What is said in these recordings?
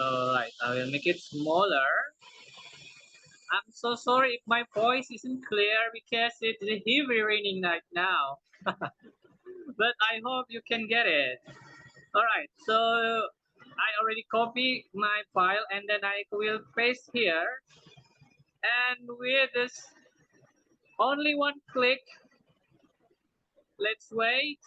Alright, I will make it smaller. I'm so sorry if my voice isn't clear because it's heavy raining right now. But I hope you can get it. Alright, so I already copied my file and then I will paste here. And with this only one click, let's wait.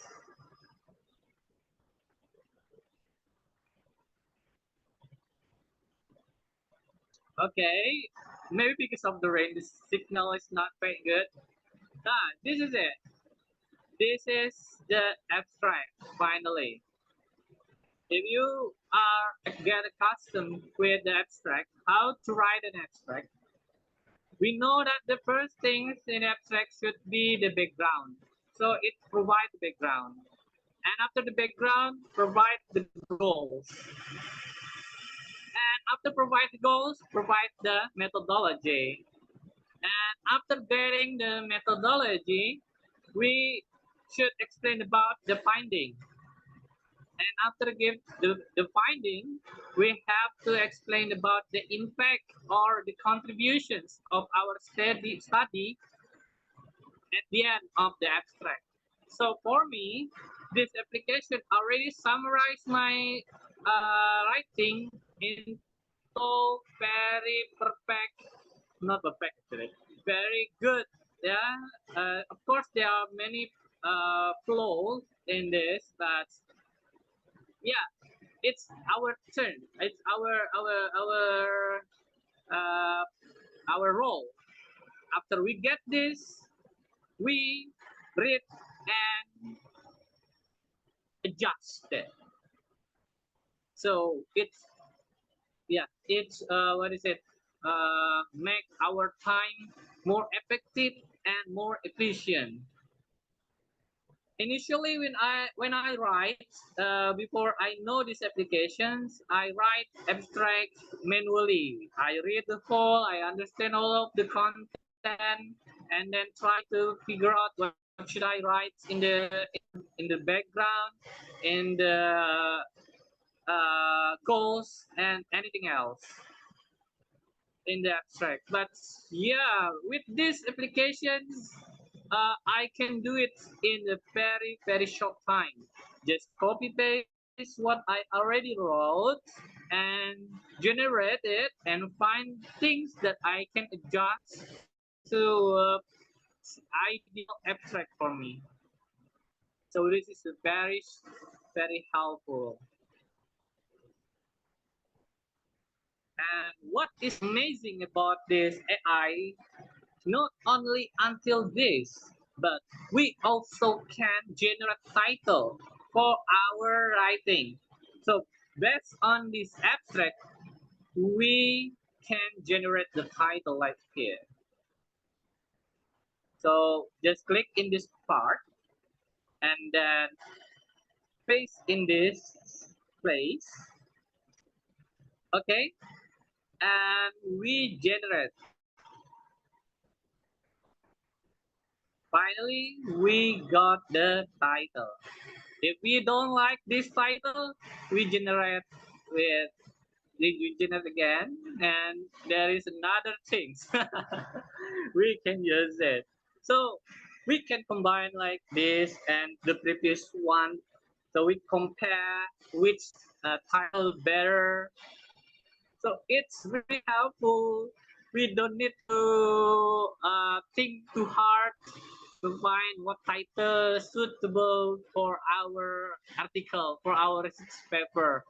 Okay, maybe because of the rain, the signal is not very good. This is it. This is the abstract, finally. If you are get accustomed with the abstract, how to write an abstract, we know that the first things in abstract should be the background. So it provides the background. And after the background, provide the goals. And after provide the goals, provide the methodology. And after getting the methodology, we should explain about the finding. And after give the finding, we have to explain about the impact or the contributions of our study at the end of the abstract. So for me, this application already summarized my writing into very perfect, not perfect actually, very good. Yeah, of course there are many flaws in this, but yeah, it's our turn. It's uh, our role. After we get this, we read and adjust it. So it's what is it? Make our time more effective and more efficient. Initially, when I write, before I know these applications, I write abstract manually. I read the whole, I understand all of the content, and then try to figure out what should I write in the background, in the goals, and anything else in the abstract. But yeah, with these applications, I can do it in a very short time. Just copy paste what I already wrote and generate it and find things that I can adjust to ideal abstract for me. So this is a very helpful. And what is amazing about this AI, not only until this, but we also can generate title for our writing. So based on this abstract, we can generate the title like here. So just click in this part and then paste in this place. Okay, and we generate. Finally, we got the title. If we don't like this title, we generate with we generate again, and there is another things we can use it. So we can combine like this and the previous one. So we compare which title better. So it's really helpful. We don't need to think too hard to find what title suitable for our article, for our research paper.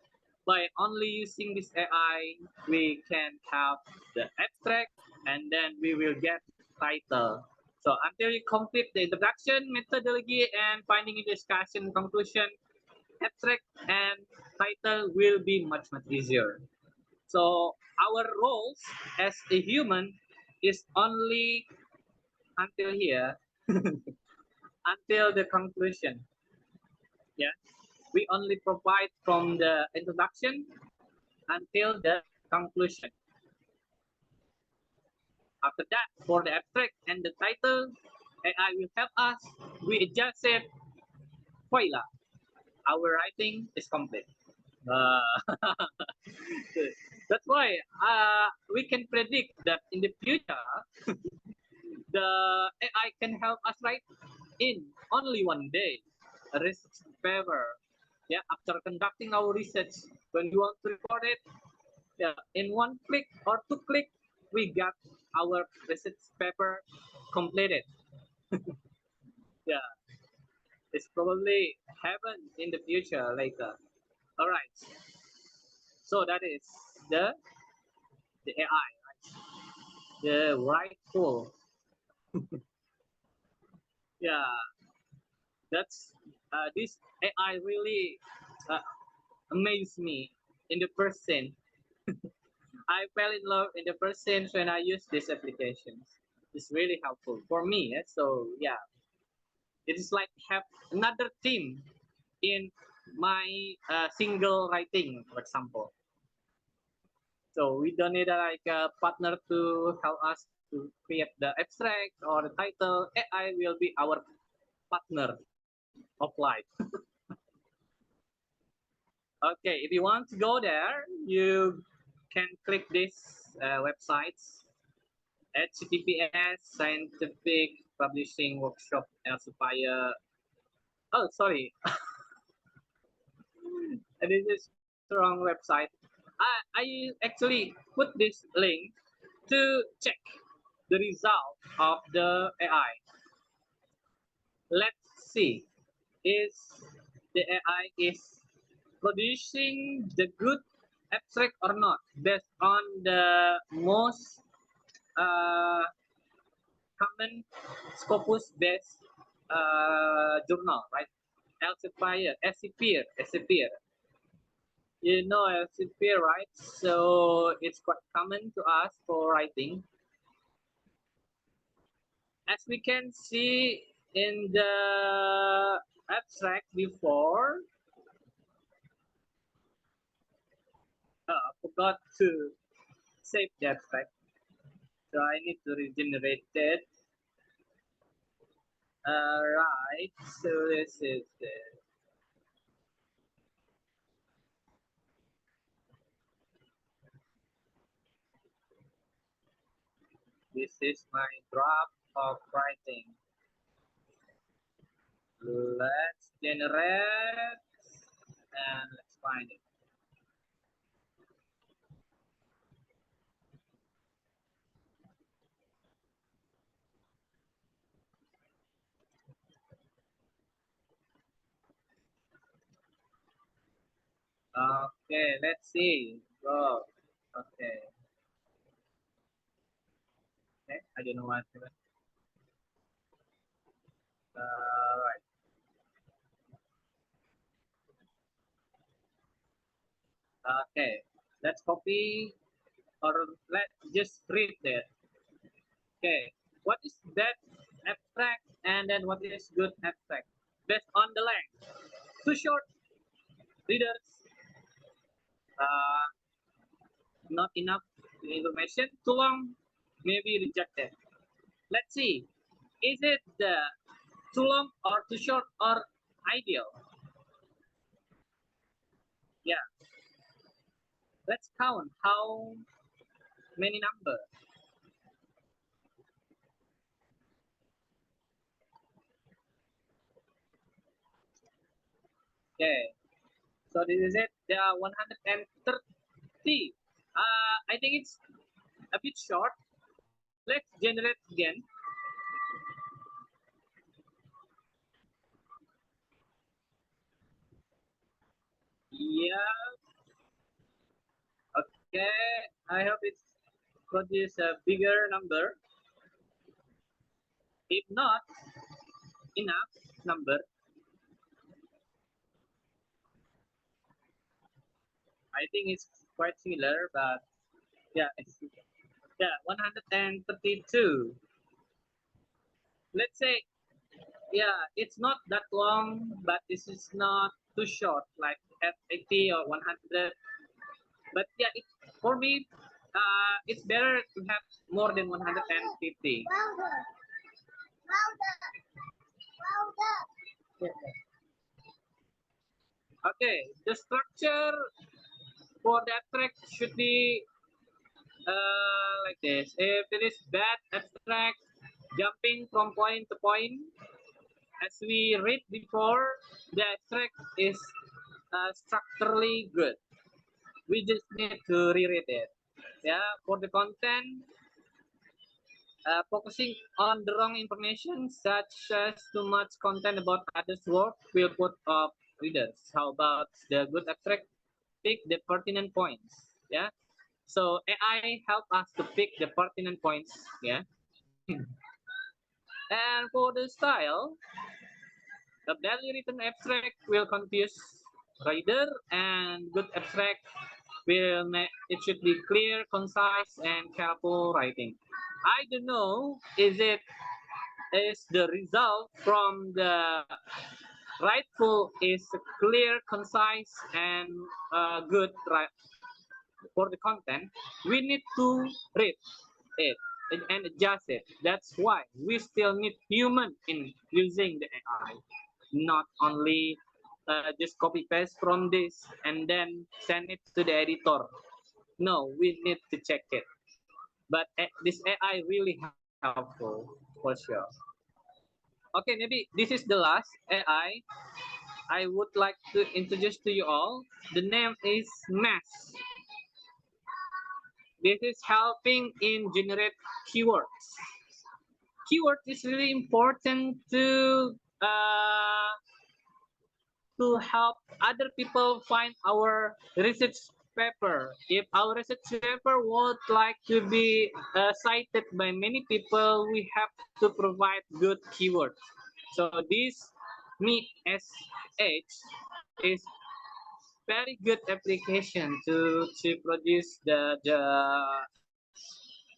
By only using this AI, we can have the abstract and then we will get title. So until you complete the introduction, methodology, and finding a discussion conclusion, abstract and title will be much easier. So our roles as a human is only until here, until the conclusion. Yeah, we only provide from the introduction until the conclusion. After that, for the abstract and the title, AI will help us. We adjust it. Voila. our writing is complete. That's why we can predict that in the future, the AI can help us write in only one day a research paper. Yeah, after conducting our research, when we want to report it, yeah, in one click or two click, we got our research paper completed. Yeah, it's probably happen in the future later. All right, so that is the the AI, right? The right tool. Yeah, that's this AI really uh, amazed me in the first scene. I fell in love in the first sense when I use these applications. It's really helpful for me. So yeah, it is like have another team in my single writing, for example. So we don't need like a partner to help us to create the abstract or the title. AI will be our partner of life. Okay, if you want to go there, you can click this websites HTTPS Scientific Publishing Workshop Elsevier. Oh, sorry, this is wrong website. I actually put this link to check the result of the AI. Let's see, is the AI is producing the good abstract or not based on the most uh, common Scopus based journal, right? Elsevier. You know Elsevier, right? So it's quite common to us for writing. As we can see in the abstract before, I forgot to save the abstract, so I need to regenerate it. Right, so this is it. This is my draft of writing. Let's generate and let's find it. Okay, let's see. Go. Okay. Okay. I don't know what. Right. Okay. Let's copy or let's just read that. Okay. What is that abstract and then what is good abstract? Based on the length. Too short, readers, uh, not enough information. Too long, maybe rejected. Let's see. Is it too long or too short or ideal? Yeah. Let's count how many numbers. Okay. So this is it. There are 130. I think it's a bit short. Let's generate again. Yeah. Okay. I hope it's produce a bigger number. If not enough number, I think it's quite similar, but yeah, yeah, 132. Let's say, yeah, it's not that long, but this is not too short, like at 80 or 100. But yeah, for me, it's better to have more than 150. Okay, the structure for the abstract should be like this. If it is bad abstract, jumping from point to point, as we read before, the abstract is structurally good. We just need to reread it. Yeah, for the content, focusing on the wrong information, such as too much content about others' work, will put off readers. How about the good abstract? Pick the pertinent points. Yeah. So AI help us to pick the pertinent points. Yeah. And for the style, a badly written abstract will confuse reader, and good abstract will make it should be clear, concise, and careful writing. I don't know, is it is the result from the rightful is clear, concise, and good right for the content. We need to read it and adjust it. That's why we still need human in using the AI, not only just copy paste from this and then send it to the editor. No, we need to check it. But this AI really helpful for sure. Okay, maybe this is the last AI I would like to introduce to you all. The name is Mass. This is helping in generate keywords. Keyword is really important to help other people find our research paper. If our research paper would like to be cited by many people, we have to provide good keywords. So this me sh is very good application to produce the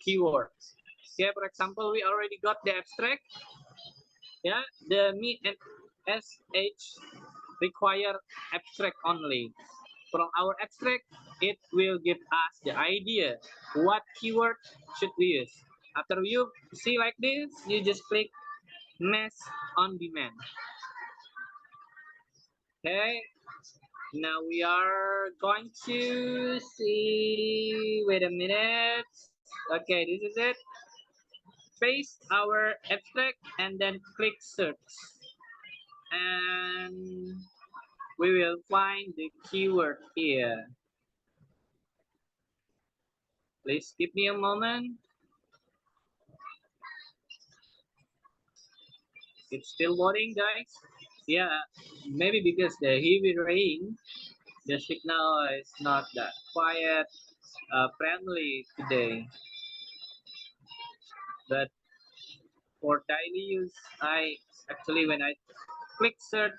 keywords. Okay, for example, we already got the abstract. Yeah, the me and sh require abstract only. From our abstract, it will give us the idea what keyword should we use. After you see like this, you just click Mass on Demand. Okay, now we are going to see. Wait a minute. Okay, this is it. Paste our abstract and then click search. And we will find the keyword here. Please give me a moment. It's still loading, guys. Yeah, maybe because the heavy rain, the signal is not that quiet, friendly today. But for daily use, I actually when I click search,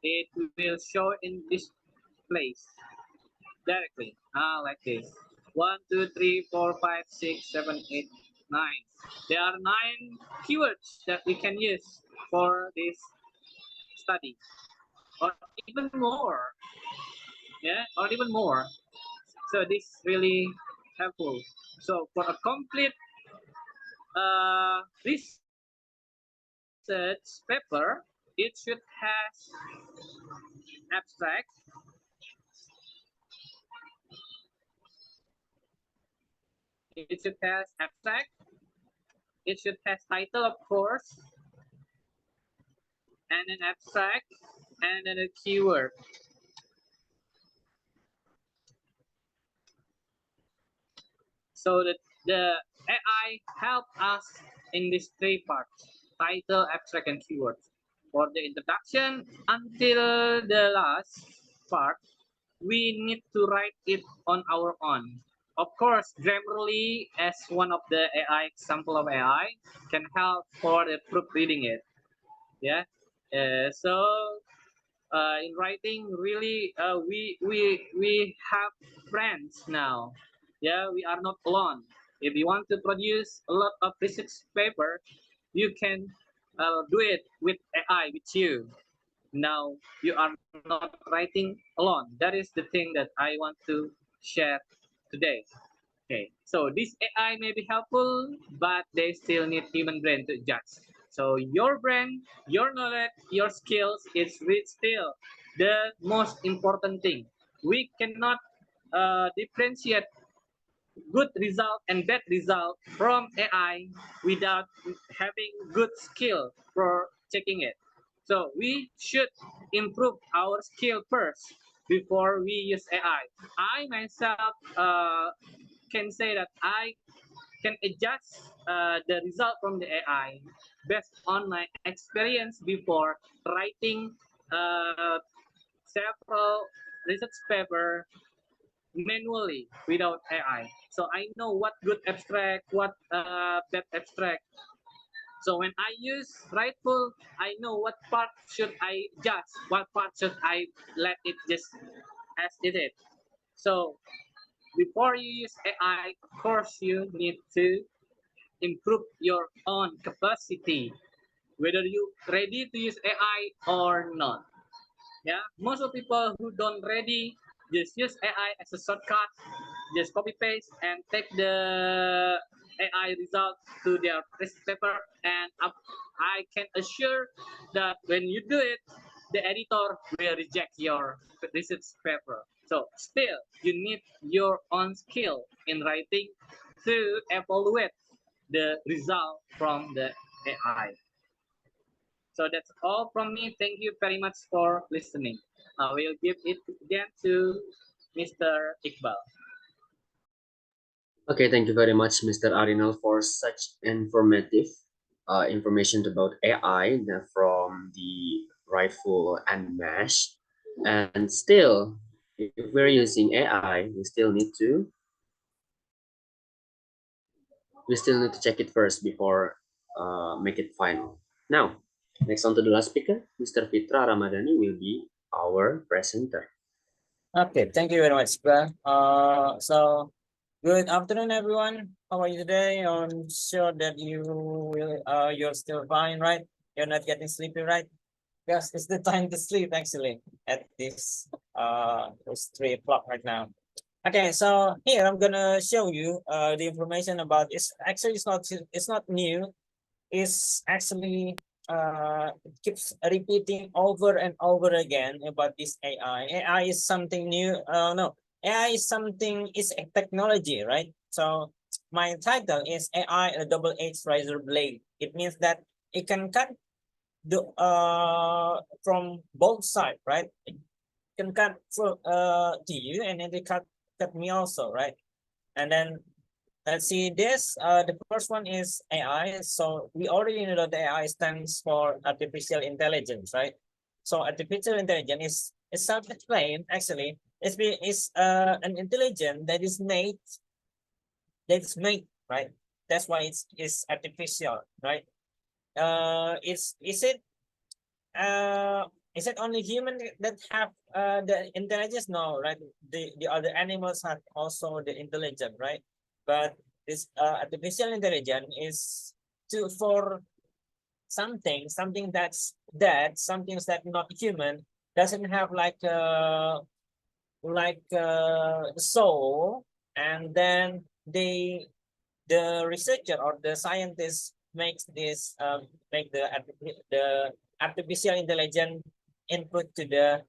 it will show in this place directly. Like this. 1, 2, 3, 4, 5, 6, 7, 8, 9. There are 9 keywords that we can use for this study, or even more. Yeah, or even more. So this really helpful. So for a complete research paper, it should have abstract, it should have abstract, it should have title, of course, and an abstract, and then a keyword. So that the AI help us in these 3 parts: title, abstract, and keywords. For the introduction until the last part, we need to write it on our own. Of course, Grammarly, as one of the AI example of AI, can help for the proofreading it. Yeah. So in writing, really, we have friends now. Yeah, we are not alone. If you want to produce a lot of research paper, you can do it with AI with you. Now you are not writing alone. That is the thing that I want to share today. Okay, so this AI may be helpful, but they still need human brain to judge. So your brain, your knowledge, your skills is still the most important thing. We cannot differentiate good result and bad result from AI without having good skill for checking it. So we should improve our skill first before we use AI. I myself can say that I can adjust the result from the AI based on my experience before writing uh, several research paper manually without AI. So I know what good abstract, what bad abstract. So when I use Rightful, I know what part should I adjust, what part should I let it just as it is. So before you use AI, of course you need to improve your own capacity, whether you ready to use AI or not. Yeah, most of people who don't ready just use AI as a shortcut, just copy paste and take the AI result to their test paper, and I can assure that when you do it, the editor will reject your research paper. So still, you need your own skill in writing to evaluate the result from the AI. So that's all from me. Thank you very much for listening. I will give it again to Mr. Iqbal. Okay, thank you very much, Mr. Arinal, for such informative information about AI from the Rightful and Mesh. And still, if we're using AI, we still need to check it first before make it final. Now, next on to the last speaker, Mr. Fitra Ramadhani will be our presenter. Okay, thank you very much, Bra. So good afternoon, everyone. How are you today? I'm sure that you're still fine, right? You're not getting sleepy, right? Yes, it's the time to sleep actually at this it's 3 o'clock right now. Okay, so here I'm gonna show you the information about it's not new. It's actually it keeps repeating over and over again about this AI. AI is something new. No, AI is something, is a technology, right? So my title is AI a double-edged razor blade. It means that it can cut the from both sides, right? It can cut for to you, and then they cut me also, right? And then let's see this. The first one is AI. So we already know that AI stands for artificial intelligence, right? So artificial intelligence is self-explained actually. It's an intelligence that is made, right? That's why it's artificial, right? Is it only human that have the intelligence? No, right? The other animals have also the intelligence, right? But this artificial intelligence is for something that's dead, something that not human, doesn't have soul, and then the researcher or the scientist makes this the artificial intelligence input to the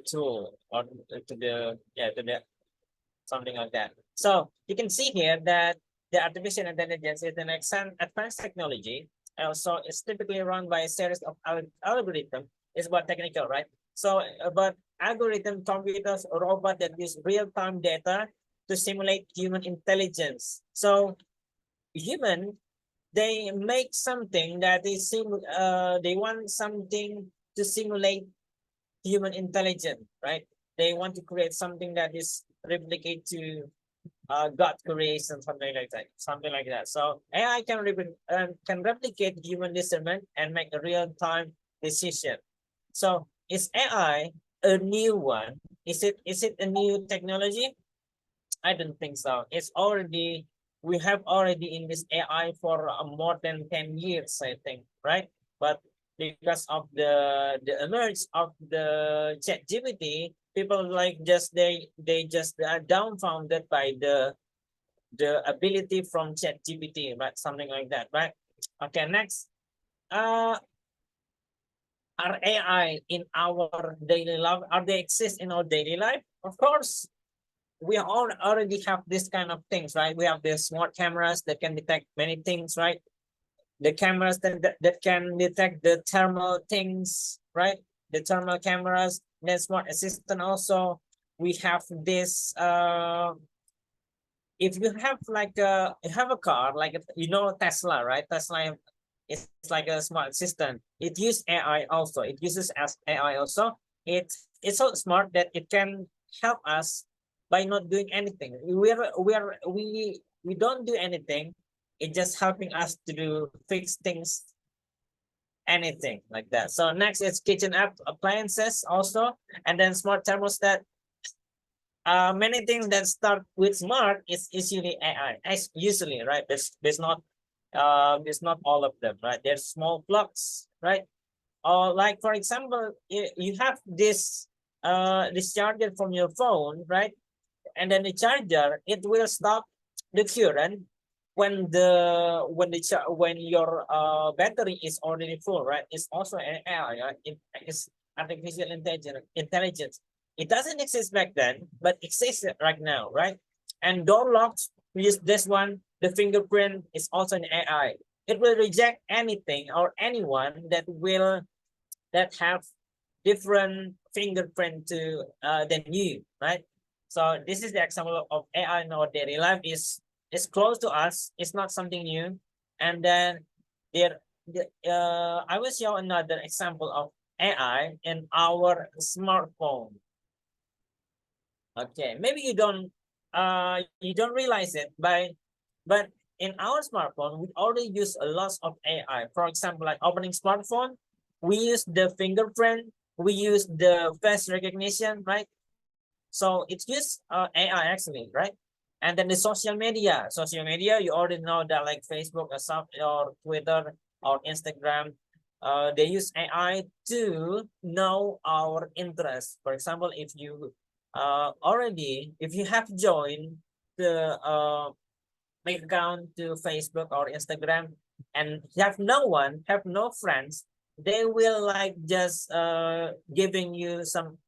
tool, or to the something like that. So you can see here that the artificial intelligence is an advanced technology. So it's typically run by a series of algorithms. It's about technical, right? So about algorithm computers or robot that use real-time data to simulate human intelligence. So human, they make something that is they want something to simulate human intelligence, right? They want to create something that is replicate to God creation, something like that, So AI can replicate human discernment and make a real-time decision. So is AI a new one? Is it a new technology? I don't think so. We have already in this AI for more than 10 years, I think, right? But because of the emerge of the ChatGPT, people they just are dumbfounded by the ability from ChatGPT, right? Something like that, right? Okay, next. Uh are AI in our daily life? Are they exist in our daily life? Of course, we all already have this kind of things, right? We have the smart cameras that can detect many things, right? The cameras that can detect the thermal things, right? The thermal cameras, then smart assistant also. We have this if you have like you have a car like Tesla, right? Tesla is like a smart assistant. It uses AI also. It uses as AI also. It's so smart that it can help us by not doing anything. We don't do anything. It's just helping us to do fix things, anything like that. So next is kitchen appliances also, and then smart thermostat. Many things that start with smart is usually AI. Usually, right? There's not all of them, right? There's small blocks, right? Or like for example, you have this charger from your phone, right? And then the charger, it will stop the current when your battery is already full, right? It's also an AI, right? It is artificial intelligence. It doesn't exist back then, but exists right now, right? And door locks, we use this one. The fingerprint is also an AI. It will reject anything or anyone that have different fingerprint to than you, right? So this is the example of AI in our daily life. Is close to us. It's not something new. And then I will show another example of AI in our smartphone. Okay, maybe you don't realize it, but in our smartphone, we already use a lot of AI. For example, like opening smartphone, we use the fingerprint, we use the face recognition, right? So it's just AI actually, right? And then the social media, you already know that like Facebook or Twitter or Instagram, they use AI to know our interests. For example, if you if you have joined the account to Facebook or Instagram and have no friends, they will like just giving you some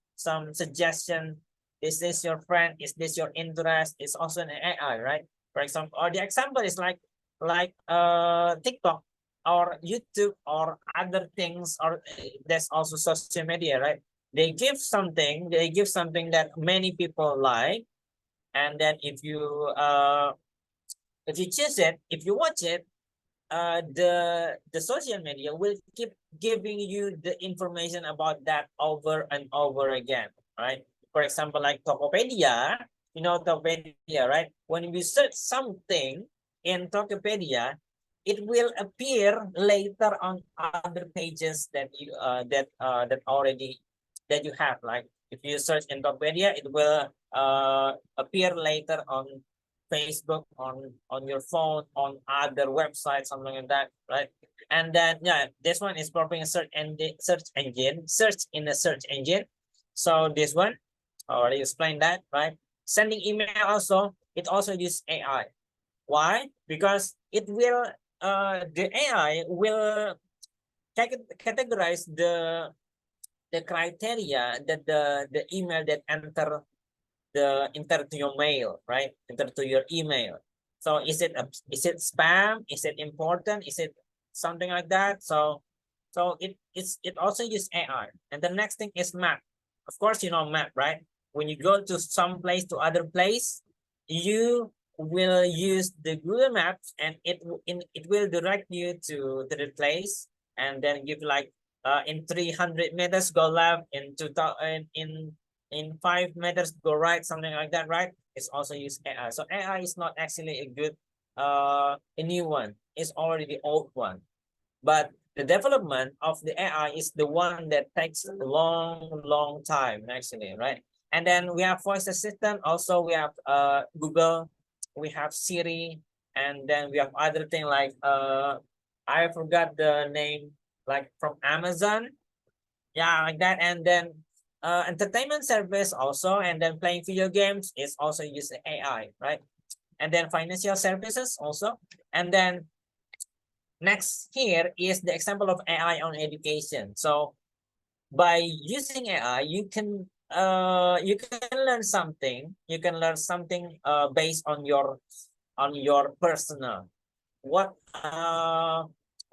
suggestion. Is this your friend? Is this your interest? It's also an AI, right? For example, or the example is like TikTok or YouTube or other things, or there's also social media, right? They give something that many people like, and then if you choose it, if you watch it, the social media will keep giving you the information about that over and over again, right? For example, like Tokopedia, Tokopedia, right? When we search something in Tokopedia, it will appear later on other pages that you that you have. Like if you search in Tokopedia, it will appear later on Facebook, on your phone, on other websites, something like that, right? And then this one is probably a search engine, search in a search engine. So this one, I already explained that, right? Sending email also, it also uses AI. Why? Because it will the AI will categorize the criteria that the email that enter to your mail, right? Enter to your email. So is it spam? Is it important? Is it something like that? So it also use AI. And the next thing is map. Of course, you know map, right? When you go to some place to other place, you will use the Google Maps, and it will direct you to the place, and then give like in 300 meters go left, in 2000 in 5 meters go right, something like that, right? It's also use AI. So AI is not actually a good a new one. It's already the old one. But the development of the AI is the one that takes a long time actually, right? And then we have voice assistant. Also, we have Google, we have Siri, and then we have other thing like I forgot the name, like from Amazon, yeah, like that. And then entertainment service also, and then playing video games is also use AI, right? And then financial services also. And then next here is the example of AI on education. So by using AI, you can learn something. You can learn something based on your personal. What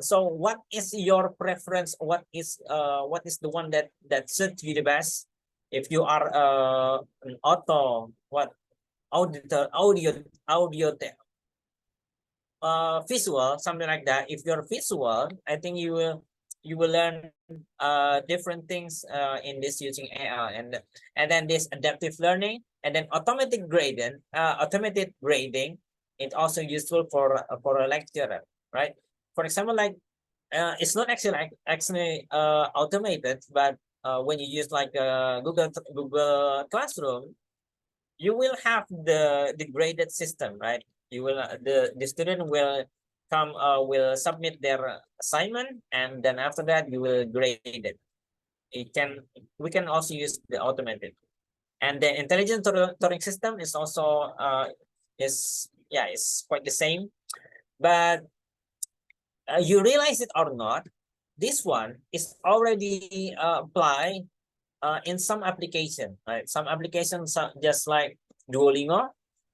what is your preference? What is the one that suits you the best? If you are an audio visual, something like that. If you're visual, I think you will learn different things in this using AI, and then this adaptive learning, and then automated grading. It's also useful for a lecturer, right? For example, like it's not actually automated, but when you use like Google Classroom, you will have the graded system, right? You will the student will submit their assignment, and then after that you will grade it. We can also use the automated, and the intelligent tutoring system is also is quite the same. But you realize it or not, this one is already applied in some application, right? Some applications just like Duolingo,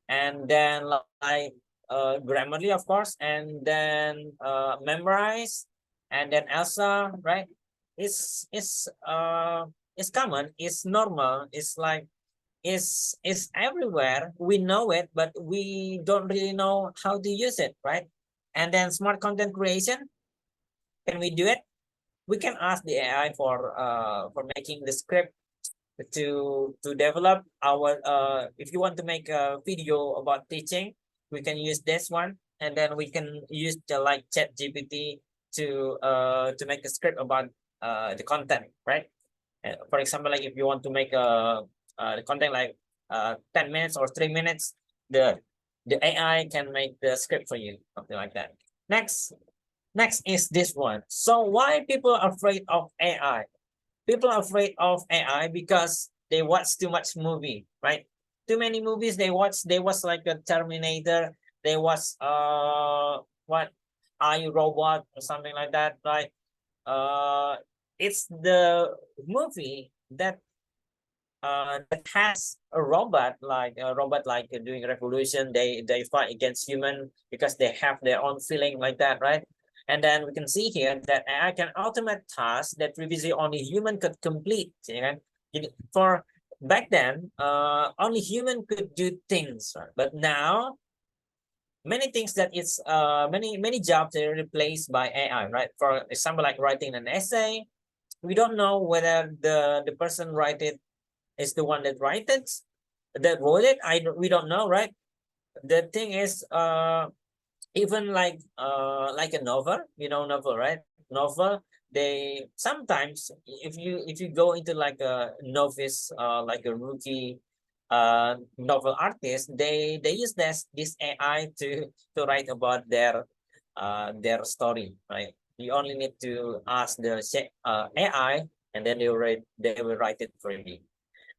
and then like Grammarly, of course, and then Memrise, and then Elsa, right? It's common, it's normal, it's like it's everywhere. We know it, but we don't really know how to use it, right? And then smart content creation, can we do it? We can ask the AI for making the script to develop our if you want to make a video about teaching, we can use this one, and then we can use the like ChatGPT to make a script about the content, right? For example, like if you want to make the content like 10 minutes or 3 minutes, the AI can make the script for you, something like that. Next is this one. So why people are afraid of AI? People are afraid of AI because they watch too much movie, right? Too many movies they watch. They watch like a Terminator. They watch what I, Robot or something like that, right? It's the movie that has a robot like doing revolution. They fight against human because they have their own feeling like that, right? And then we can see here that AI can automate tasks that previously only human could complete. For back then, only human could do things, right? But now many things that it's many jobs are replaced by AI, right? For example, like writing an essay, we don't know whether the person write it is the one that wrote it. We don't know, right? The thing is even like a novel, novel, right? Novel, they sometimes, if you go into like a novice like a rookie novel artist, they use this AI to write about their story, right? You only need to ask the AI, and then they will write it for you.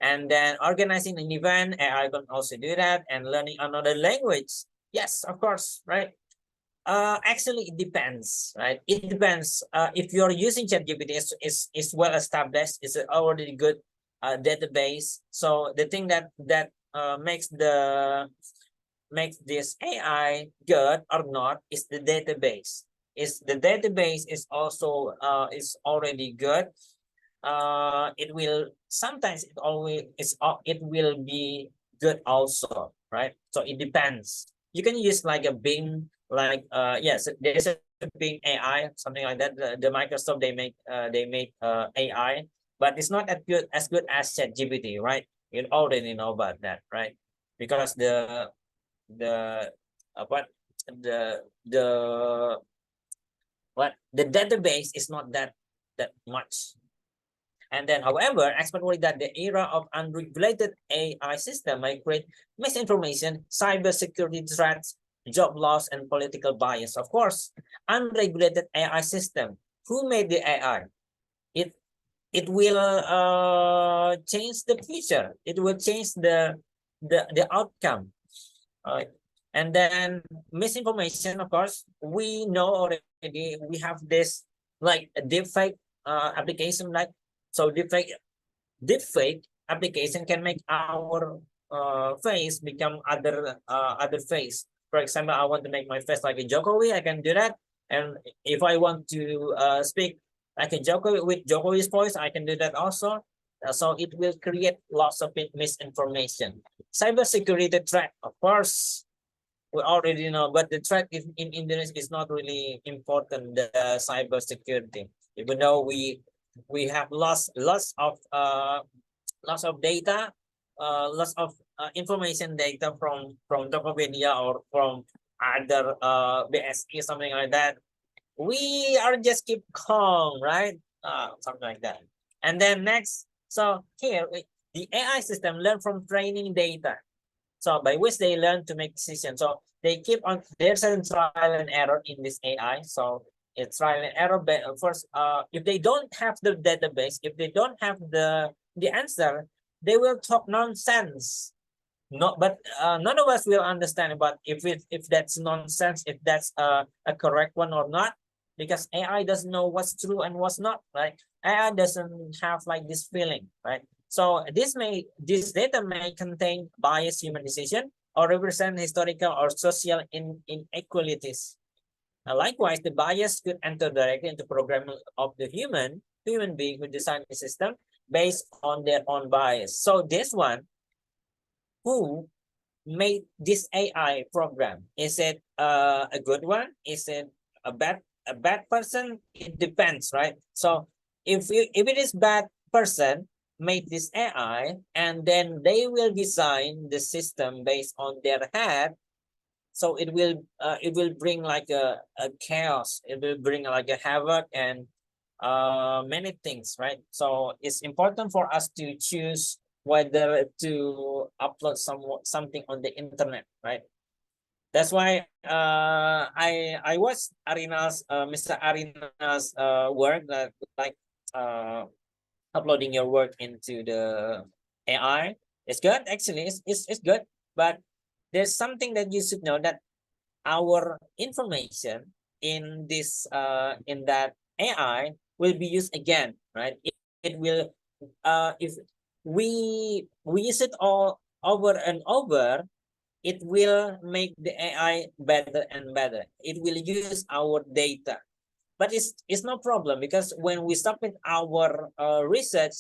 And then organizing an event, AI can also do that. And learning another language, yes, of course, right? Actually, it depends, right? It depends. If you're using ChatGPT, is well established, it's an already good database. So the thing that makes this AI good or not is the database. The database is also is already good. It will sometimes it will be good also, right? So it depends. You can use like a Bing, like yes, there's a Bing AI, something like that. The Microsoft, they make AI, but it's not as good as ChatGPT, right? You already know about that, right? Because the what the the database is not that much. And then, however, experts worry that the era of unregulated AI system might create misinformation, cybersecurity threats, job loss, and political bias. Of course, unregulated AI system. Who made the AI? It will change the future. It will change the outcome. And then misinformation, of course, we know already. We have this like a deepfake application like So deepfake application can make our face become other face. For example, I want to make my face like a Jokowi, I can do that. And if I want to speak like a Jokowi with Jokowi's voice, I can do that also. So it will create lots of misinformation. Cybersecurity threat, of course, we already know, but the threat in Indonesia is not really important. The cybersecurity, even though we have lots of data, lots of information data from Tokopedia or from other BSE, something like that. We are just keep calm, right? Something like that. And then next, so here the AI system learn from training data. So by which they learn to make decisions. So they keep on, there's a trial and error in this AI. So it's trial and error. But first, if they don't have the database, if they don't have the answer, they will talk nonsense. Not, but none of us will understand about if that's nonsense, if that's a correct one or not, because AI doesn't know what's true and what's not, right? AI doesn't have like this feeling, right? So this data may contain biased human decision or represent historical or social inequalities. Likewise, the bias could enter directly into programming of the human being who designed the system based on their own bias. So this one, who made this AI program? Is it a good one? Is it a bad person? It depends, right? So if it is bad person made this AI, and then they will design the system based on their head, so it will bring like a chaos. It will bring like a havoc and many things, right? So it's important for us to choose whether to upload something on the internet, right? That's why I watched Arina's Mr. Arina's work, that like uploading your work into the AI. It's good, actually. It's good, but there's something that you should know, that our information in this in that AI will be used again, right? It will if we use it all over and over, it will make the AI better and better. It will use our data, but it's no problem, because when we submit our research,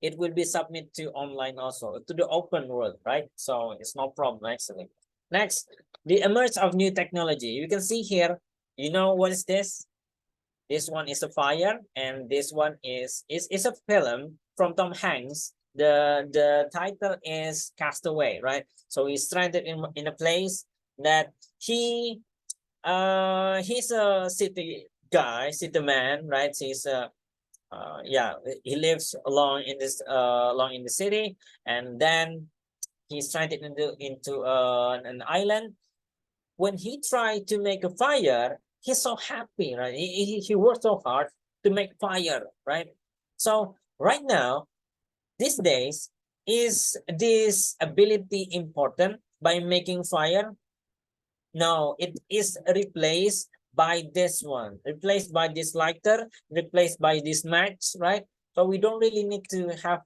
it will be submitted to online also, to the open world, right? So it's no problem, actually. Next, the emerge of new technology. You can see here, you know what is this? This one is a fire, and this one is a film from Tom Hanks. The title is Castaway, right? So he's stranded in a place that he's a city man, right? He's a yeah, he lives along in the city, and then he's stranded into an island. When he tried to make a fire, he's so happy, right? He worked so hard to make fire, right? So right now, these days, is this ability important by making fire? No, it is replaced by this one, replaced by this lighter, replaced by this match, right? So we don't really need to have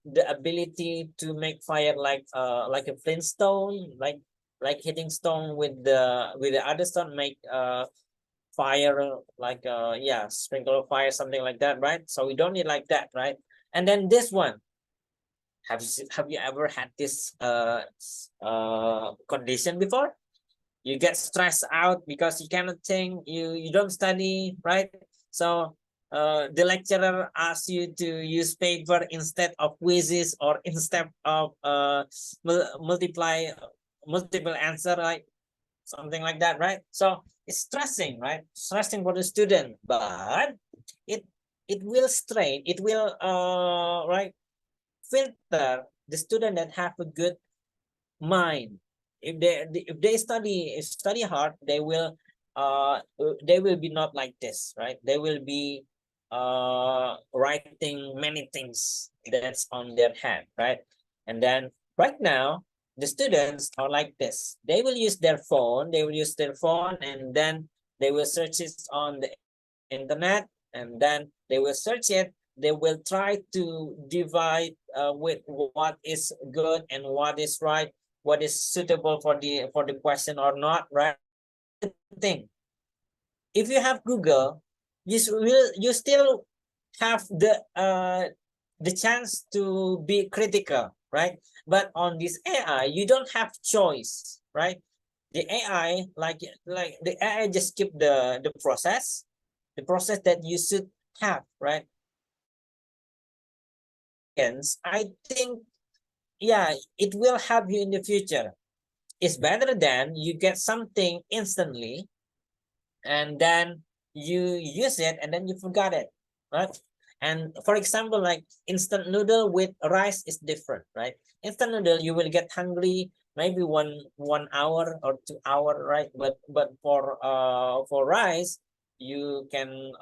the ability to make fire like a flintstone, like hitting stone with the other stone, make fire like yeah, sprinkle of fire, something like that, right? So we don't need like that, right? And then this one, have you ever had this condition before? You get stressed out because you cannot think, you don't study, right? So the lecturer asks you to use paper instead of quizzes, or instead of multiple answer, right? Something like that, right? So it's stressing, right? Stressing for the student, but it will strain, it will right, filter the student that have a good mind. If they study hard, they will be not like this, right? They will be writing many things that's on their head, right? And then right now, the students are like this. They will use their phone, and then they will search it on the internet, and then they will search it, they will try to divide with what is good and what is right, what is suitable for the question or not, right? Thing. If you have Google, you still have the chance to be critical, right? But on this AI, you don't have choice, right? The AI, like the AI just keep the process that you should have, right? I think, yeah, it will help you in the future. It's better than you get something instantly and then you use it and then you forgot it, right? And for example, like instant noodle with rice is different, right? Instant noodle, you will get hungry maybe one hour or 2 hour, right? But for rice, you can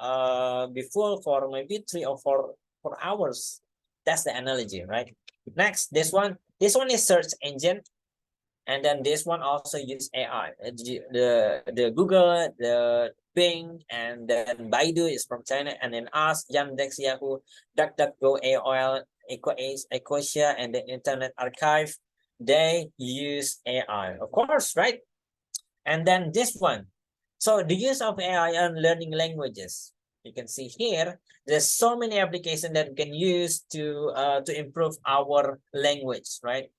be full for maybe 3 or 4 hours. That's the analogy, right? Next, this one is search engine. And then this one also use AI. The Google, the Bing, and then Baidu is from China, and then us, Yandex, Yahoo, DuckDuckGo, AOL, Ecosia, and the Internet Archive, they use AI, of course, right? And then this one. So the use of AI on learning languages. You can see here, there's so many applications that we can use to improve our language, right?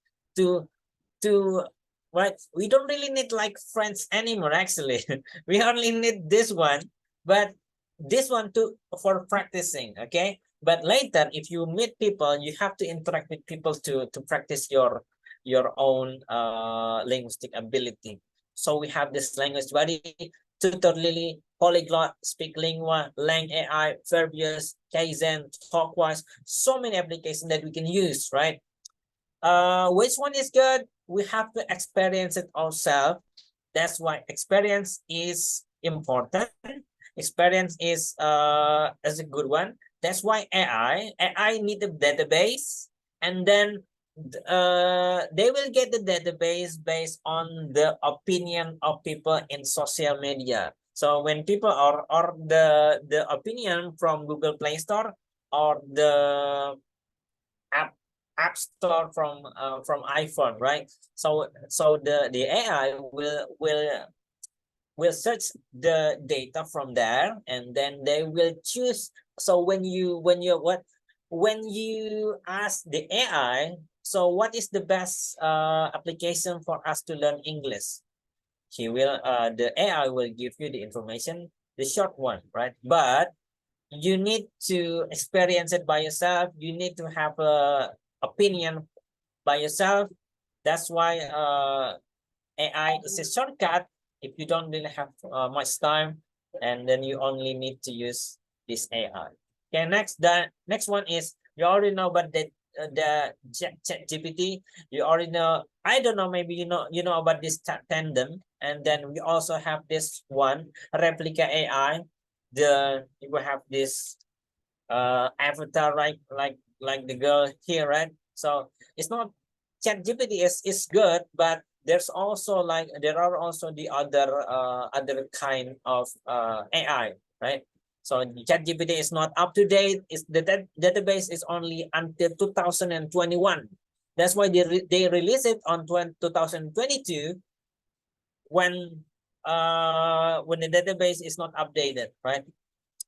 Right, we don't really need like French anymore, actually. We only need this one, but this one too for practicing, okay? But later, if you meet people, you have to interact with people to practice your own linguistic ability. So we have this language buddy, Tutor.Lily, Polyglot, SpeakLingua, Lang AI, Verbius, Kaizen, Talkwise, so many applications that we can use, right? Which one is good? We have to experience it ourselves. That's why experience is important. Experience is a good one. That's why AI need a database, and then they will get the database based on the opinion of people in social media. So when people or the opinion from Google Play Store or the app store from iPhone, right? So the AI will search the data from there, and then they will choose. So when you ask the AI, so what is the best application for us to learn English? The AI will give you the information, the short one, right? But you need to experience it by yourself. You need to have a opinion by yourself. That's why AI is a shortcut if you don't really have much time, and then you only need to use this AI. Okay, the next one is, you already know about the ChatGPT. You already know, I don't know, maybe you know about this Tandem, and then we also have this one, Replica AI. You will have this avatar, right? Like the girl here, right? So it's not, ChatGPT is good, but there are also the other kind of AI, right? So ChatGPT is not up to date. The database is only until 2021. That's why they release it on 2022 when the database is not updated, right?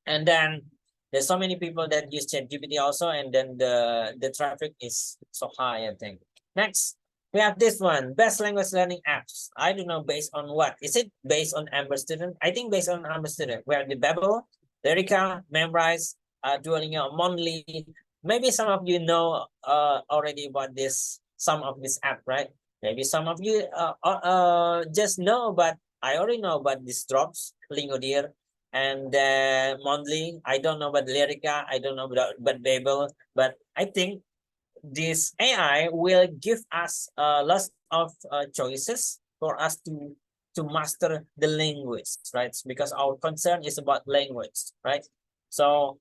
And then there's so many people that use ChatGPT also, and then the traffic is so high, I think. Next, we have this one, best language learning apps. I don't know based on what. Is it based on Amber Student? I think based on Amber Student. We have the Babbel, Lyrica, Memrise, Duolingo, Mondly. Maybe some of you know already about some of this app, right? Maybe some of you just know, but I already know about this Drops, Lingodeer, and Mondly. I don't know about Lyrica. I don't know about Babbel, but I think this AI will give us lots of choices for us to master the language, right? Because our concern is about language, right? So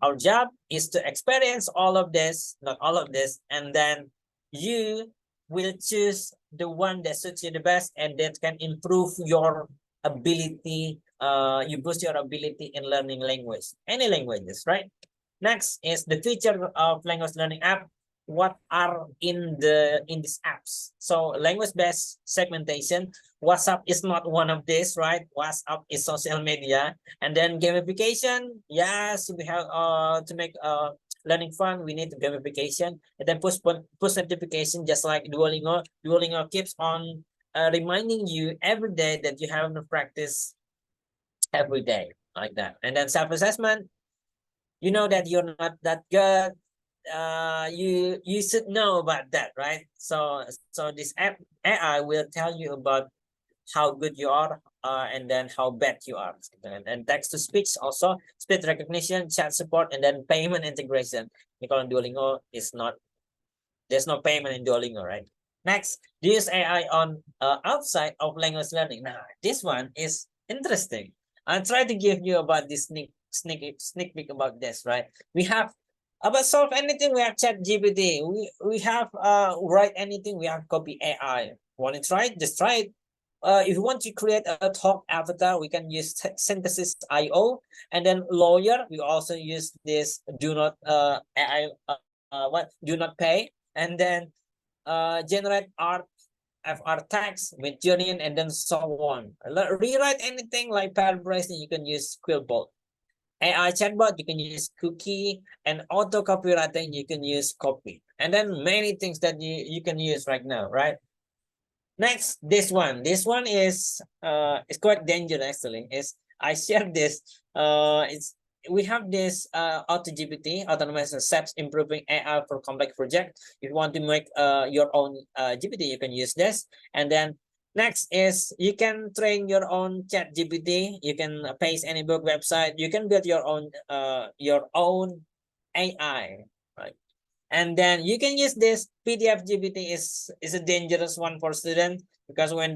our job is to experience all of this, not all of this, and then you will choose the one that suits you the best and that can improve your ability. You boost your ability in learning language, any languages, right? Next is the feature of language learning app. What are in these apps? So language-based segmentation. WhatsApp is not one of these, right? WhatsApp is social media. And then gamification. Yes, we have to make learning fun. We need gamification. And then push notification, just like Duolingo. Duolingo keeps on reminding you every day that you have to practice every day, like that. And then self-assessment. You know that you're not that good. You should know about that, right? So this app AI will tell you about how good you are, and then how bad you are. And text to speech also, speech recognition, chat support, and then payment integration. Because on Duolingo is not, there's no payment in Duolingo, right? Next, use AI on outside of language learning. Now, this one is interesting. I'll try to give you about this sneak peek about this, right? We have about solve anything, we have chat GPT. We have write anything, we have copy AI. Want to try it? Just try it. If you want to create a talk avatar, we can use Synthesis.io. And then lawyer, we also use this do not AI do not pay. And then generate art FR text with Journey, and then so on. Rewrite anything like paraphrasing, you can use Quillbot. AI chatbot, you can use Cookie, and auto copywriting, you can use Copy. And then many things that you can use right now, right? Next, this one is quite dangerous actually. Is I shared this. We have this AutoGPT, autonomous steps improving AI for complex project. If you want to make your own GPT, you can use this. And then next is you can train your own chat GPT. You can paste any book website. You can build your own AI, right? And then you can use this PDF GPT is a dangerous one for students, because when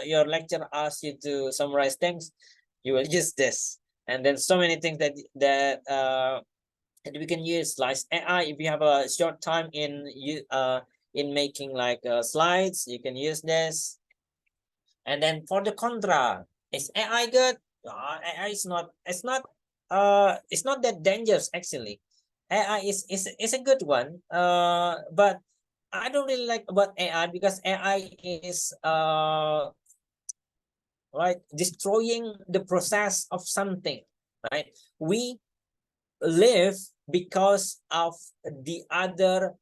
your lecturer asks you to summarize things, you will use this. And then so many things that we can use, like AI. If you have a short time in making like slides, you can use this. And then for the contra, is AI good? AI is not. It's not that dangerous actually. AI is a good one. But I don't really like about AI, because AI is right, destroying the process of something, right? We live because of the other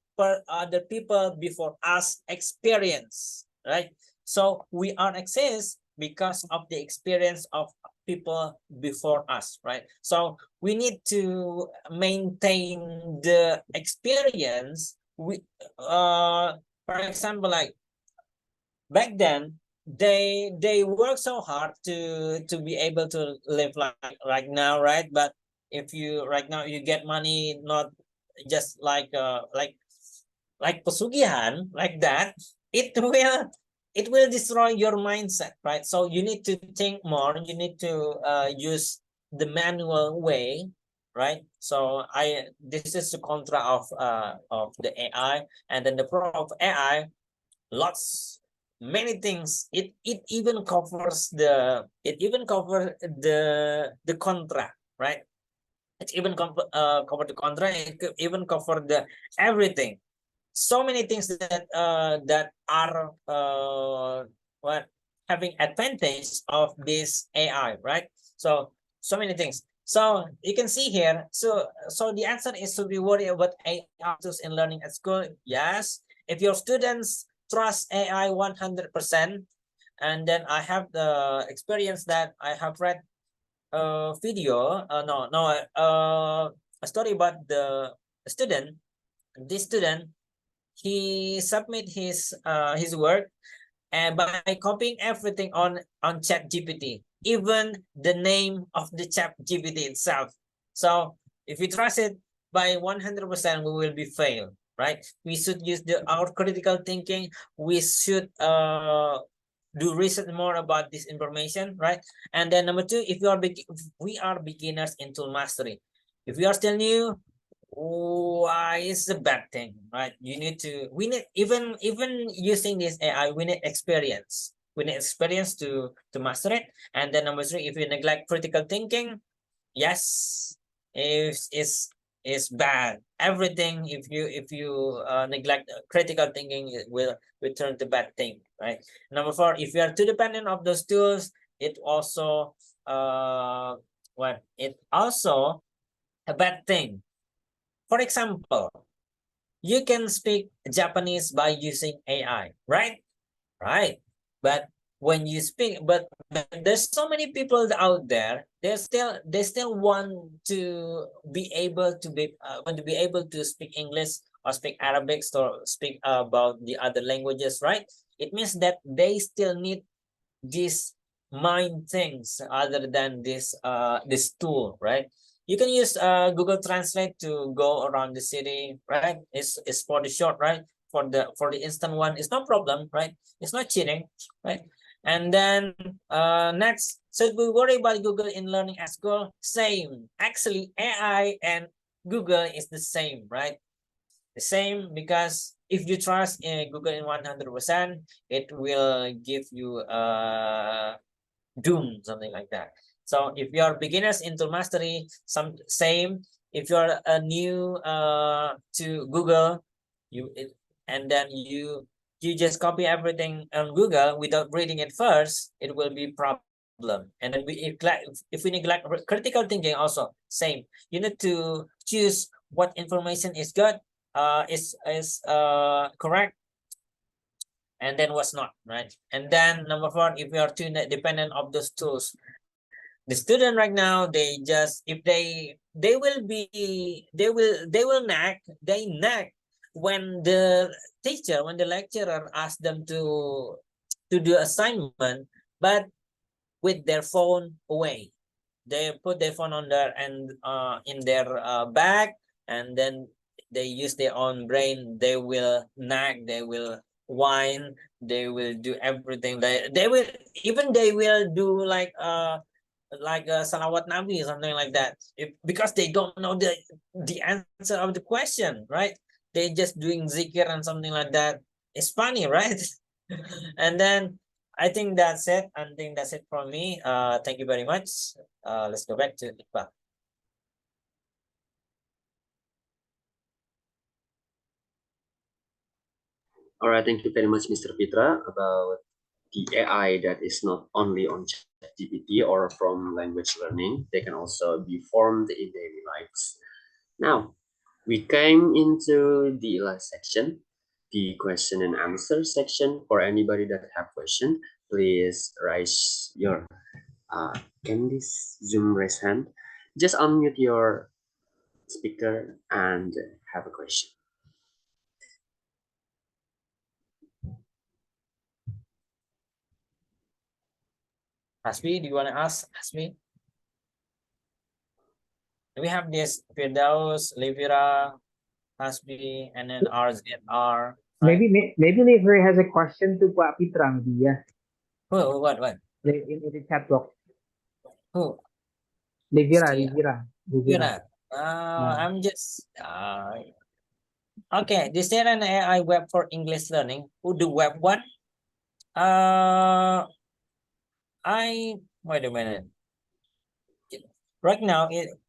people before us experience, right? So we are exist because of the experience of people before us, right? So we need to maintain the experience. For example, like back then, they work so hard to be able to live like right now, right? But if you right now you get money, not just like pesugihan like that, it will destroy your mindset, right? So you need to think more. You need to use the manual way, right? So this is the contra of the AI. And then the pro of AI, many things. It even covers the contra, right? It even cover the contra. It could even cover the everything. So many things that are having advantage of this AI, right? So many things. So you can see here. So the answer is to be worried about AI tools in learning at school. Yes, if your students trust AI 100%, and then I have the experience that I have read a video. A story about the student. This student, he submit his work, and by copying everything on ChatGPT, even the name of the ChatGPT itself. So if we trust it by 100%, we will be failed, right? We should use our critical thinking. We should do research more about this information, right? And then number two, if we are beginners in tool mastery. If we are still new, why is a bad thing, right? We need even using this AI, we need experience. We need experience to master it. And then number three, if you neglect critical thinking, yes, is bad. Everything, if you neglect critical thinking, it will turn to bad thing, right? Number 4, if you are too dependent of those tools, it also a bad thing. For example, you can speak Japanese by using AI, right? Right. But when you speak, but there's so many people out there, they still want to be able to speak English or speak Arabic or speak about the other languages, right? It means that they still need these mind things other than this tool, right? You can use Google Translate to go around the city, right? It's for the short, right? For the instant one, it's no problem, right? It's not cheating, right? And then next, so we worry about Google in learning at school. Same, actually, AI and Google is the same, right? The same, because if you trust in Google in 100%, it will give you doom, something like that. So if you are beginners into mastery, same. If you are a new to Google, and then you just copy everything on Google without reading it first, it will be problem. And then if we neglect critical thinking, also same. You need to choose what information is good, is correct, and then what's not, right? And then number 4, if you are too dependent of those tools, the student right now, they just, if they will nag when the teacher, when the lecturer asks them to do assignment, but with their phone away. They put their phone on their and in their bag, and then they use their own brain. They will nag, they will whine, they will do everything. They will do like salawat nabi, something like that, because they don't know the answer of the question, right? They just doing zikir and something like that. It's funny, right? And then I think that's it. I think that's it from me. Thank you very much. Let's go back to Iqbal. All right, thank you very much, Mr. Fitra, about the AI that is not only on ChatGPT or from language learning. They can also be formed in daily lives. Now, we came into the last section, the question and answer section. For anybody that have question, please raise your can this Zoom raise hand? Just unmute your speaker and have a question. Hasbi, do you want to ask? Hasbi? We have this Firdaus, Livira, Hasbi, and then RZR. Right? Maybe Livira has a question to Pak Fitra, maybe, yeah. What? In the chat box. Who? Livira. I'm just okay. Is there an AI web for English learning? Who do web one? Wait a minute. Right now, it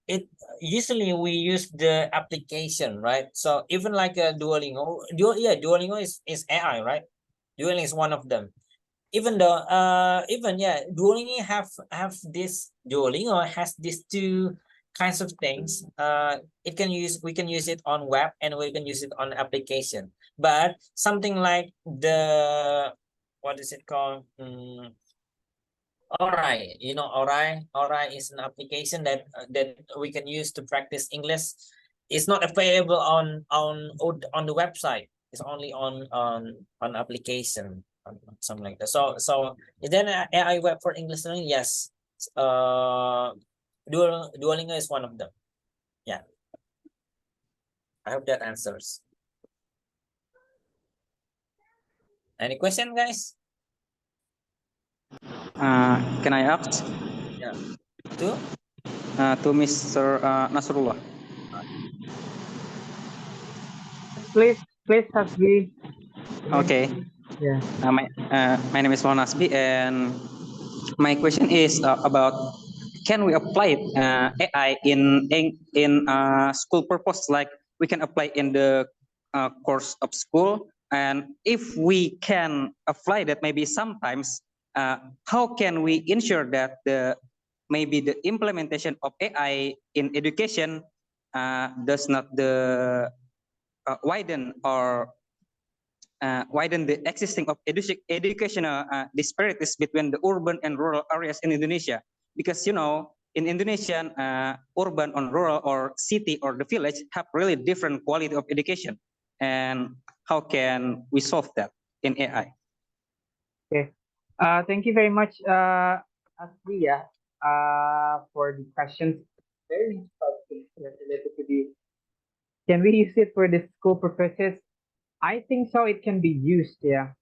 usually we use the application, right? So even like a Duolingo, Duolingo is AI, right? Duolingo is one of them. Even though Duolingo has these two kinds of things. We can use it on web and we can use it on application. But something like what is it called? Aurai, Aurai is an application that we can use to practice English. It's not available on the website. It's only on application, something like that. So is there an AI web for English learning? Yes. Duolingo is one of them. Yeah. I hope that answers. Any question, guys? Can I ask? Yeah. To Mr. Nasrullah. Please, Hasbi. Okay. Yeah. My name is Mohan Hasbi, and my question is about can we apply AI in school purpose? Like we can apply in the course of school, and if we can apply that, maybe sometimes, how can we ensure that maybe the implementation of AI in education does not widen the existing of educational disparities between the urban and rural areas in Indonesia? Because in Indonesia, urban and rural or city or the village have really different quality of education, and how can we solve that in AI? Thank you very much, Asli, for the questions. Very interesting related to the. Can we use it for the school purposes? I think so. It can be used, yeah.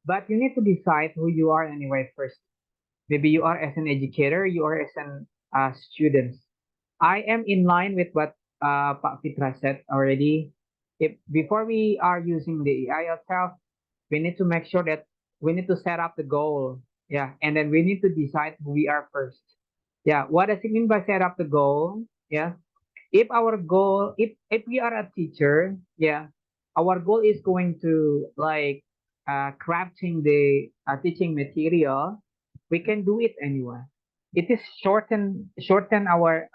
But you need to decide who you are anyway first. Maybe you are as an educator, you are as an student. I am in line with what Pak Fitra said already. If before we are using the AI itself, we need to make sure that we need to set up the goal. Yeah. And then we need to decide who we are first. Yeah. What does it mean by set up the goal? Yeah. If our goal, if we are a teacher, yeah, our goal is going to like crafting the teaching material, we can do it anywhere. It is shorten our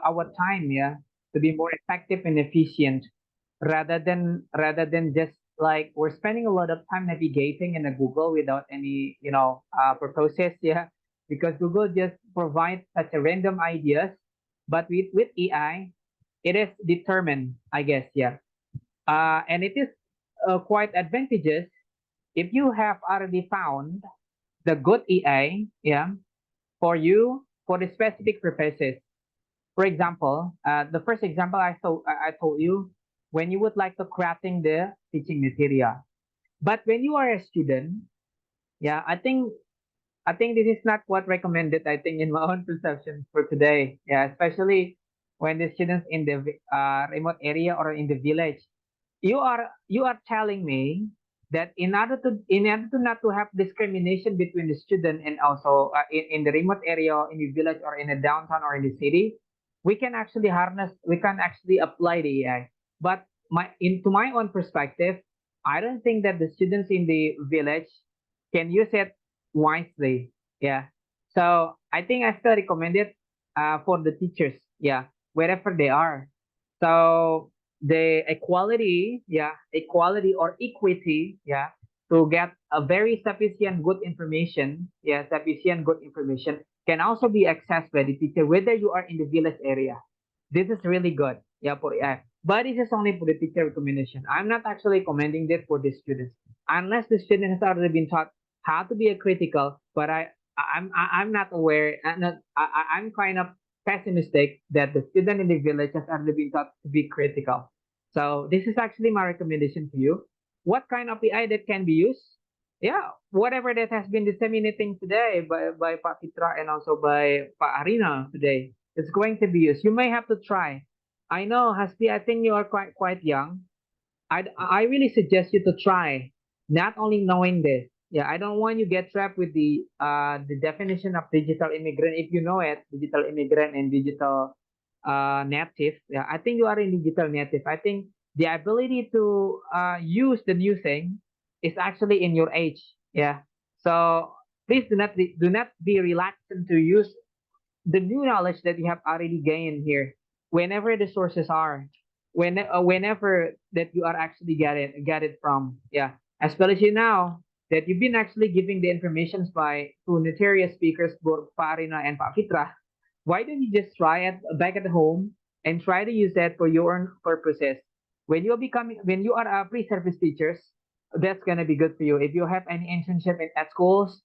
our time, yeah, to be more effective and efficient, rather than just like we're spending a lot of time navigating in a Google without any purposes, yeah, because Google just provides such a random ideas, but with AI, it is determined, I guess, yeah, and it is quite advantageous if you have already found the good AI, yeah, for you for the specific purposes. For example, the first example I told you, when you would like to crafting the teaching material. But when you are a student, yeah, I think this is not what recommended. I think in my own perception for today, yeah, especially when the students in the remote area or in the village, you are telling me that in order to not to have discrimination between the student and also in the remote area, in the village, or in a downtown or in the city, we can actually apply the AI. But into my own perspective, I don't think that the students in the village can use it wisely. Yeah. So I think I still recommend it for the teachers. Yeah, wherever they are. So the equality or equity, yeah, to get a very sufficient good information can also be accessed by the teacher, whether you are in the village area. This is really good, yeah, for AI. But this is only for the teacher recommendation. I'm not actually recommending this for the students, unless the student has already been taught how to be a critical. But I'm not aware. I'm kind of pessimistic that the student in the village has already been taught to be critical. So this is actually my recommendation to you. What kind of AI that can be used? Yeah, whatever that has been disseminating today by Pak Fitra and also by Pak Arina today, it's going to be used. You may have to try. I know, Hasbi, I think you are quite young. I really suggest you to try, not only knowing this. Yeah, I don't want you get trapped with the definition of digital immigrant. If you know it, digital immigrant and digital native. Yeah, I think you are a digital native. I think the ability to use the new thing is actually in your age. Yeah. So please do not be reluctant to use the new knowledge that you have already gained here, whenever the sources are, whenever that you are actually get it from, yeah, especially now that you've been actually giving the informations by two notorious speakers, both Farina and Pak Fitra. Why don't you just try it back at home and try to use that for your own purposes? When you are a pre-service teachers, that's gonna be good for you. If you have any internship at schools,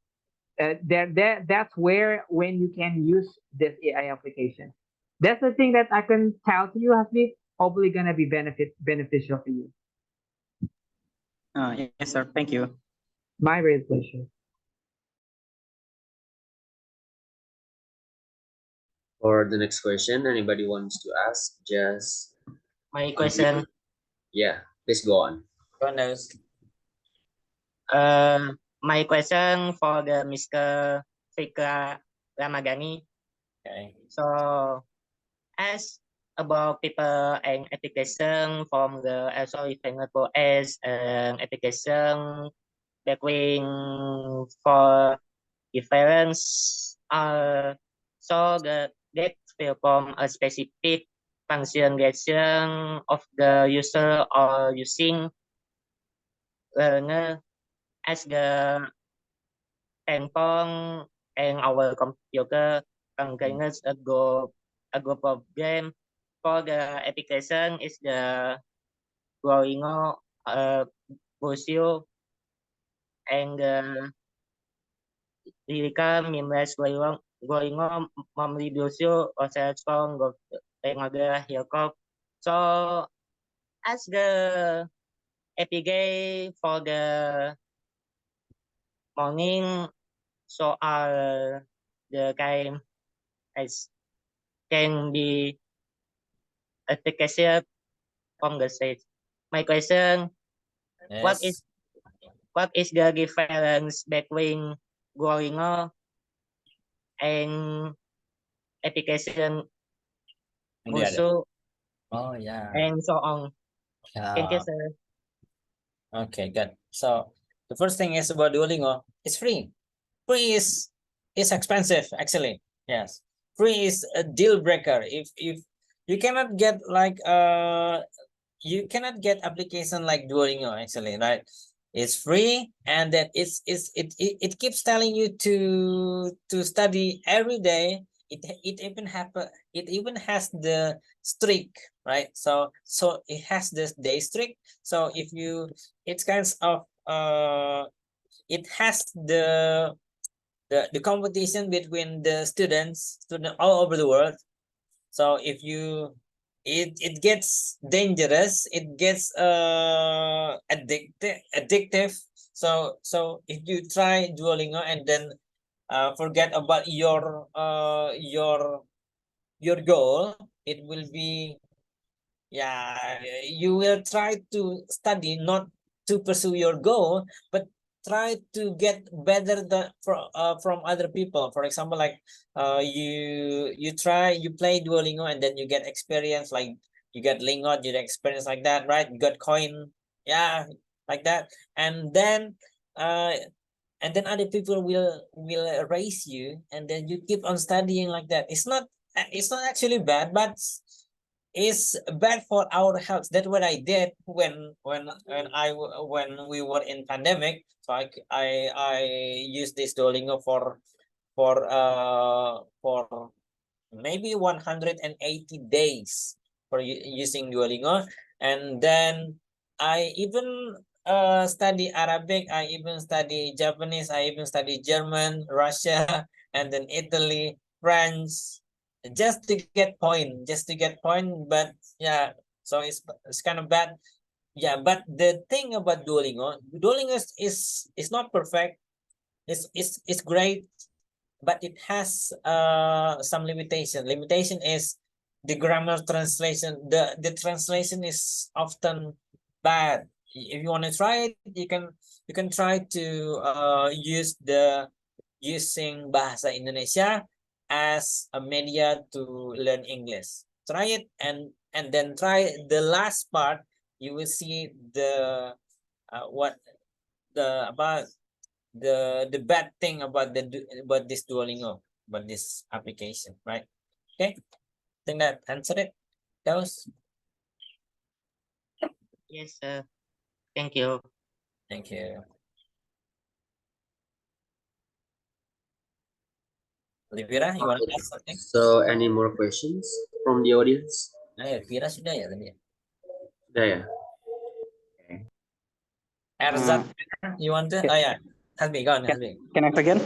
that's where when you can use this AI application. That's the thing that I can tell to you, Hasbi. Hopefully, gonna be beneficial for you. Yes, sir. Thank you. My great pleasure. For the next question, anybody wants to ask? Just My question, yeah, please go on. Jonas. My question for the Mr. Fikra Ramagani. Okay. So as about people and application from the also example as an application between for difference so that will from a specific functionation of the user or using learner as the handphone and our computer contains a group of game for the application is the growing Busio and the Lirica Mimes growing Momly Busio or Song of another Hilcock. So as the epic for the morning so the game as can be application from the stage. My question, what Yes. is the difference between growing up and application And the other. also Oh yeah. and so on? Thank you, Yeah. sir. Okay, good. So the first thing is about Duolingo. It's free. Free is expensive actually. Yes. Free is a deal breaker. If you cannot get like you cannot get application like Duolingo actually, right? It's free and then it keeps telling you to study every day. It even it even has the streak, right? So it has this day streak. So if you it's kinds of it has the competition between the student all over the world. So if you it gets dangerous, it gets addictive. So if you try Duolingo and then forget about your goal, it will be, yeah, you will try to study not to pursue your goal, but try to get better from other people. For example, like you play Duolingo and then you get experience, like you get lingot, you get experience like that, right? You got coin, yeah, like that. And then uh other people will raise you, and then you keep on studying like that. It's not actually bad, but it's bad for our health. That's what I did when we were in pandemic. So I used this Duolingo for maybe 180 days for using Duolingo, and then I even study Arabic. I even study Japanese. I even study German, Russia, and then Italy, French, just to get point, But yeah, so it's kind of bad. Yeah, but the thing about Duolingo is not perfect. It's great, but it has some limitation. Limitation is the grammar translation. The translation is often bad. If you want to try it, you can try to using Bahasa Indonesia as a media to learn English. Try it and then try the last part. You will see the what the about the bad thing about this Duolingo, about this application, right? Okay, I think that answered it. Those. Yes, sir. Thank you. Thank you. Olivia, you want to ask something? So, any more questions from the audience? Elvira sudah ya tadi. Sudah ya? Erzat, you want to? yeah. Oh yeah, Hasbi, go on, Hasbi. Can I begin?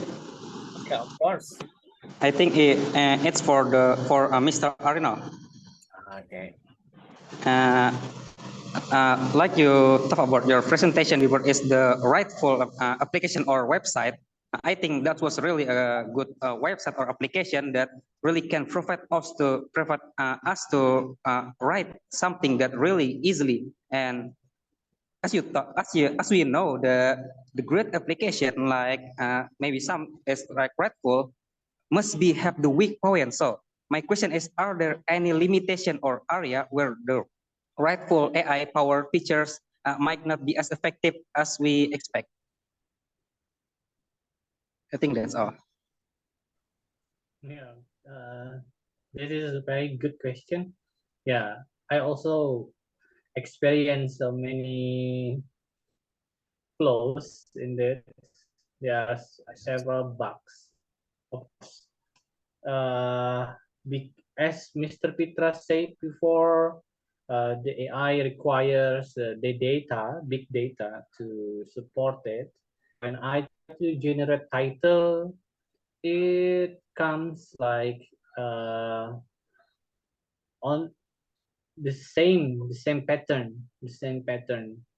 Yeah, of course. I think it's for Mr. Arino. Okay. Like you talk about your presentation before is the rightful application or website. I think that was really a good website or application that really can provide us to write something that really easily. And as we know, the great application like maybe some is like rightful must be have the weak point. So my question is, are there any limitation or area where the rightful AI powered features might not be as effective as we expect? I think that's all. Yeah, this is a very good question. Yeah, I also experienced so many flaws in this. There are several bugs. Of course, as Mr. Pitra said before, the AI requires the data, big data, to support it. When I try to generate title, it comes like on the same pattern,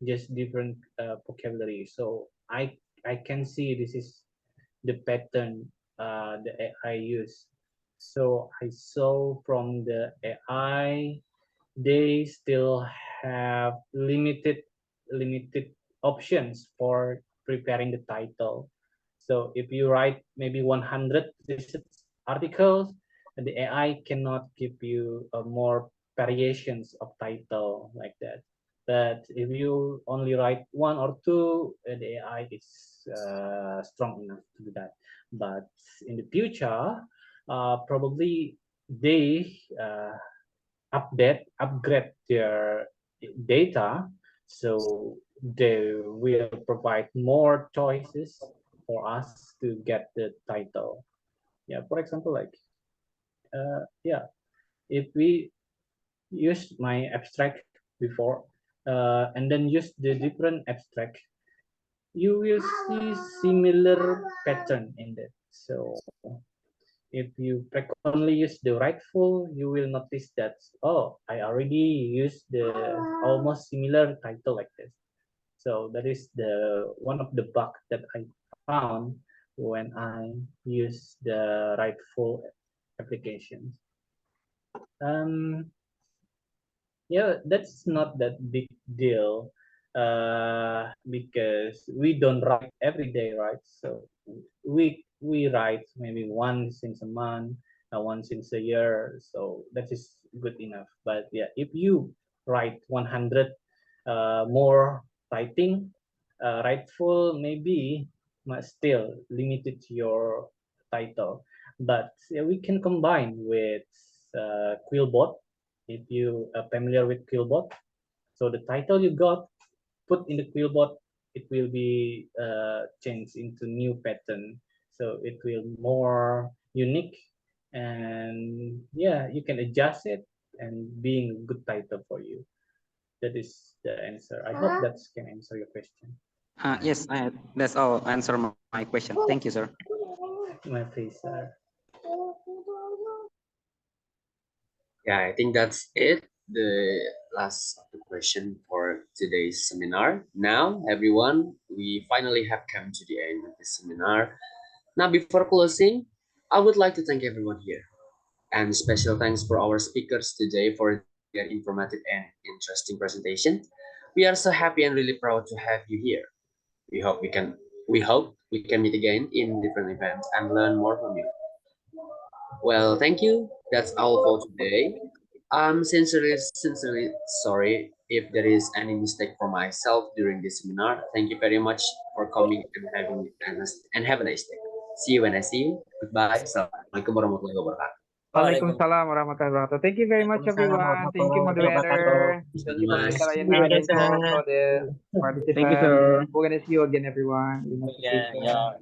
just different vocabulary. So I can see this is the pattern the AI use. So I saw from the AI they still have limited options for preparing the title. So if you write maybe 100 research articles, the AI cannot give you more variations of title like that. But if you only write one or two, the AI is strong enough to do that. But in the future, probably they upgrade their data, so they will provide more choices for us to get the title. Yeah, for example, like yeah, if we use my abstract before and then use the different abstract, you will see similar pattern in that. So if you frequently use the rightful, you will notice that, oh, I already used the almost similar title like this. So that is the one of the bug that I found when I use the rightful applications. Yeah, that's not that big deal because we don't write every day, right? So we write maybe once in a month, once in a year, so that is good enough. But yeah, if you write 100 more writing, rightful maybe still limited to your title. But yeah, we can combine with Quillbot if you are familiar with Quillbot. So the title you got put in the Quillbot, it will be changed into new pattern. So it will more unique, and yeah, you can adjust it and being a good title for you. That is the answer. I hope that can answer your question. Yes, that's all. Answer my question. Thank you, sir. My pleasure. Yeah, I think that's it. The last of the question for today's seminar. Now, everyone, we finally have come to the end of the seminar. Now, before closing, I would like to thank everyone here. And special thanks for our speakers today for their informative and interesting presentation. We are so happy and really proud to have you here. We hope we can meet again in different events and learn more from you. Well, thank you. That's all for today. I'm sincerely sorry if there is any mistake for myself during this seminar. Thank you very much for coming and having and have a nice day. See you when I see you. Goodbye. Assalamualaikum warahmatullahi wabarakatuh. Waalaikumsalam warahmatullahi wabarakatuh. Thank you very much, everyone. Thank you, moderator. Thank you, Mas. Mr. Ryan See you, Management, Desa. for the Thank you, participants. sir. We're gonna see you again, everyone. Yeah, yeah.